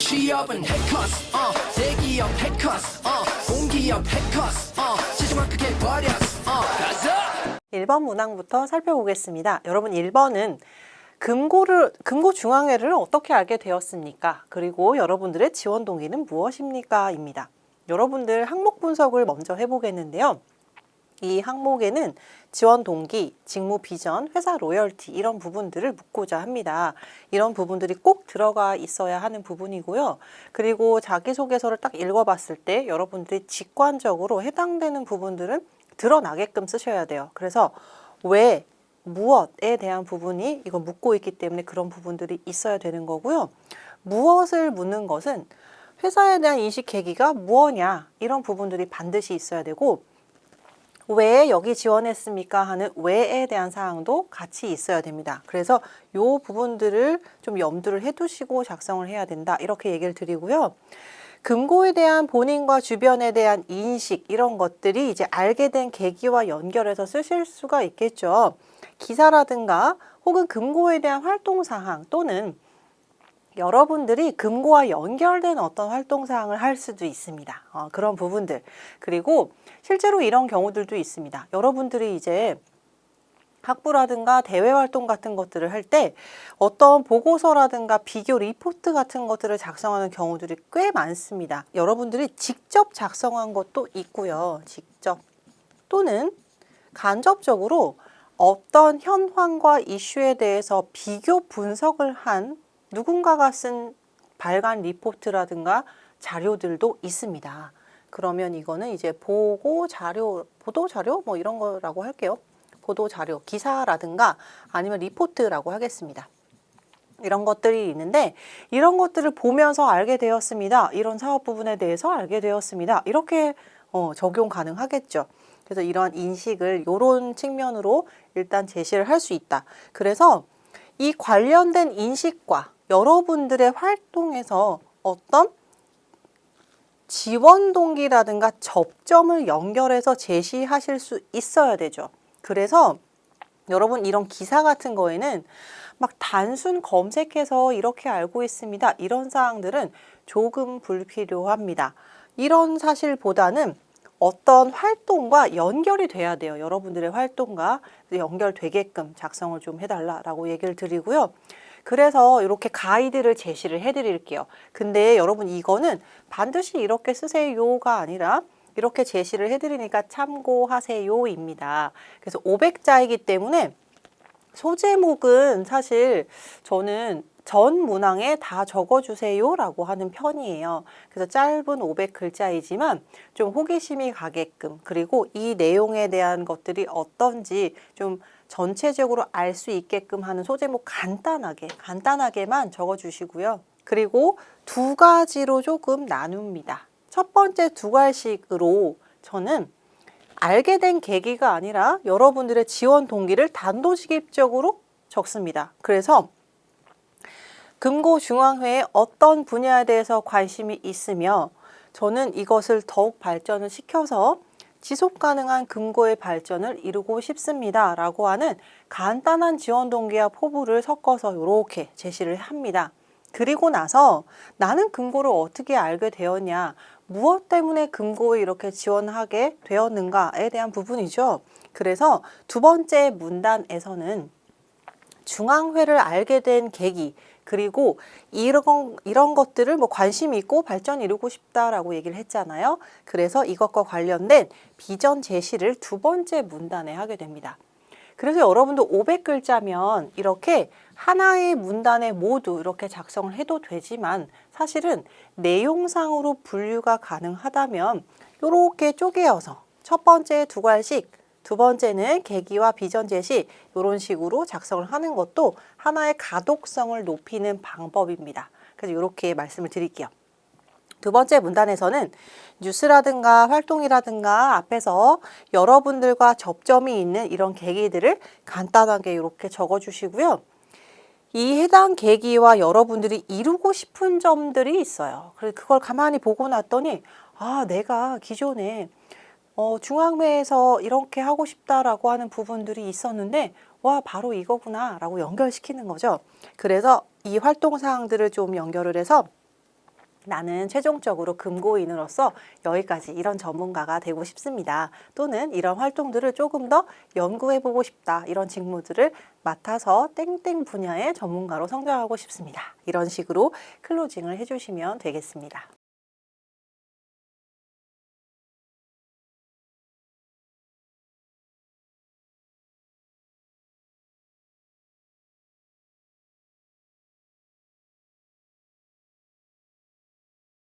취업은 해커스 대기업 해커스 공기업 해커스 시중을 크게 버렸어 가자 1번 문항부터 살펴보겠습니다. 여러분 1번은 금고 중앙회를 어떻게 알게 되었습니까? 그리고 여러분들의 지원 동기는 무엇입니까? 입니다. 여러분들 항목 분석을 먼저 해보겠는데요. 이 항목에는 지원 동기, 직무 비전, 회사 로열티 이런 부분들을 묻고자 합니다. 이런 부분들이 꼭 들어가 있어야 하는 부분이고요. 그리고 자기소개서를 딱 읽어봤을 때 여러분들이 직관적으로 해당되는 부분들은 드러나게끔 쓰셔야 돼요. 그래서 왜, 무엇에 대한 부분이 이거 묻고 있기 때문에 그런 부분들이 있어야 되는 거고요. 무엇을 묻는 것은 회사에 대한 인식 계기가 무엇냐 이런 부분들이 반드시 있어야 되고 왜 여기 지원했습니까 하는 왜에 대한 사항도 같이 있어야 됩니다. 그래서 이 부분들을 좀 염두를 해두시고 작성을 해야 된다 이렇게 얘기를 드리고요. 금고에 대한 본인과 주변에 대한 인식 이런 것들이 이제 알게 된 계기와 연결해서 쓰실 수가 있겠죠. 기사라든가 혹은 금고에 대한 활동사항 또는 여러분들이 금고와 연결된 어떤 활동사항을 할 수도 있습니다. 그런 부분들. 그리고 실제로 이런 경우들도 있습니다. 여러분들이 이제 학부라든가 대외활동 같은 것들을 할 때 어떤 보고서라든가 비교 리포트 같은 것들을 작성하는 경우들이 꽤 많습니다. 여러분들이 직접 작성한 것도 있고요. 직접 또는 간접적으로 어떤 현황과 이슈에 대해서 비교 분석을 한 누군가가 쓴 발간 리포트라든가 자료들도 있습니다. 그러면 이거는 이제 보도 자료 뭐 이런 거라고 할게요. 보도 자료, 기사라든가 아니면 리포트라고 하겠습니다. 이런 것들이 있는데 이런 것들을 보면서 알게 되었습니다. 이런 사업 부분에 대해서 알게 되었습니다. 이렇게 적용 가능하겠죠. 그래서 이런 인식을 이런 측면으로 일단 제시를 할 수 있다. 그래서 이 관련된 인식과 여러분들의 활동에서 어떤 지원 동기라든가 접점을 연결해서 제시하실 수 있어야 되죠. 그래서 여러분 이런 기사 같은 거에는 막 단순 검색해서 이렇게 알고 있습니다. 이런 사항들은 조금 불필요합니다. 이런 사실보다는 어떤 활동과 연결이 돼야 돼요. 여러분들의 활동과 연결되게끔 작성을 좀 해달라고 얘기를 드리고요. 그래서 이렇게 가이드를 제시를 해드릴게요. 근데 여러분 이거는 반드시 이렇게 쓰세요가 아니라 이렇게 제시를 해드리니까 참고하세요입니다. 그래서 500자이기 때문에 소제목은 사실 저는 전 문항에 다 적어주세요라고 하는 편이에요. 그래서 짧은 500글자이지만 좀 호기심이 가게끔 그리고 이 내용에 대한 것들이 어떤지 좀 전체적으로 알 수 있게끔 하는 소제목 간단하게만 적어주시고요. 그리고 두 가지로 조금 나눕니다. 첫 번째 두 갈식으로 저는 알게 된 계기가 아니라 여러분들의 지원 동기를 단도직입적으로 적습니다. 그래서 금고중앙회의 어떤 분야에 대해서 관심이 있으며 저는 이것을 더욱 발전을 시켜서 지속 가능한 금고의 발전을 이루고 싶습니다. 라고 하는 간단한 지원 동기와 포부를 섞어서 이렇게 제시를 합니다. 그리고 나서 나는 금고를 어떻게 알게 되었냐, 무엇 때문에 금고에 이렇게 지원하게 되었는가에 대한 부분이죠. 그래서 두 번째 문단에서는 중앙회를 알게 된 계기, 그리고 이런 것들을 뭐 관심 있고 발전 이루고 싶다라고 얘기를 했잖아요. 그래서 이것과 관련된 비전 제시를 두 번째 문단에 하게 됩니다. 그래서 여러분도 500글자면 이렇게 하나의 문단에 모두 이렇게 작성을 해도 되지만 사실은 내용상으로 분류가 가능하다면 이렇게 쪼개어서 첫 번째 두 갈씩, 두 번째는 계기와 비전 제시 이런 식으로 작성을 하는 것도 하나의 가독성을 높이는 방법입니다. 그래서 이렇게 말씀을 드릴게요. 두 번째 문단에서는 뉴스라든가 활동이라든가 앞에서 여러분들과 접점이 있는 이런 계기들을 간단하게 이렇게 적어주시고요. 이 해당 계기와 여러분들이 이루고 싶은 점들이 있어요. 그래서 그걸 가만히 보고 났더니 내가 기존에 중앙회에서 이렇게 하고 싶다라고 하는 부분들이 있었는데 바로 이거구나 라고 연결시키는 거죠. 그래서 이 활동 사항들을 좀 연결을 해서 나는 최종적으로 금고인으로서 여기까지 이런 전문가가 되고 싶습니다. 또는 이런 활동들을 조금 더 연구해보고 싶다. 이런 직무들을 맡아서 땡땡 분야의 전문가로 성장하고 싶습니다. 이런 식으로 클로징을 해주시면 되겠습니다.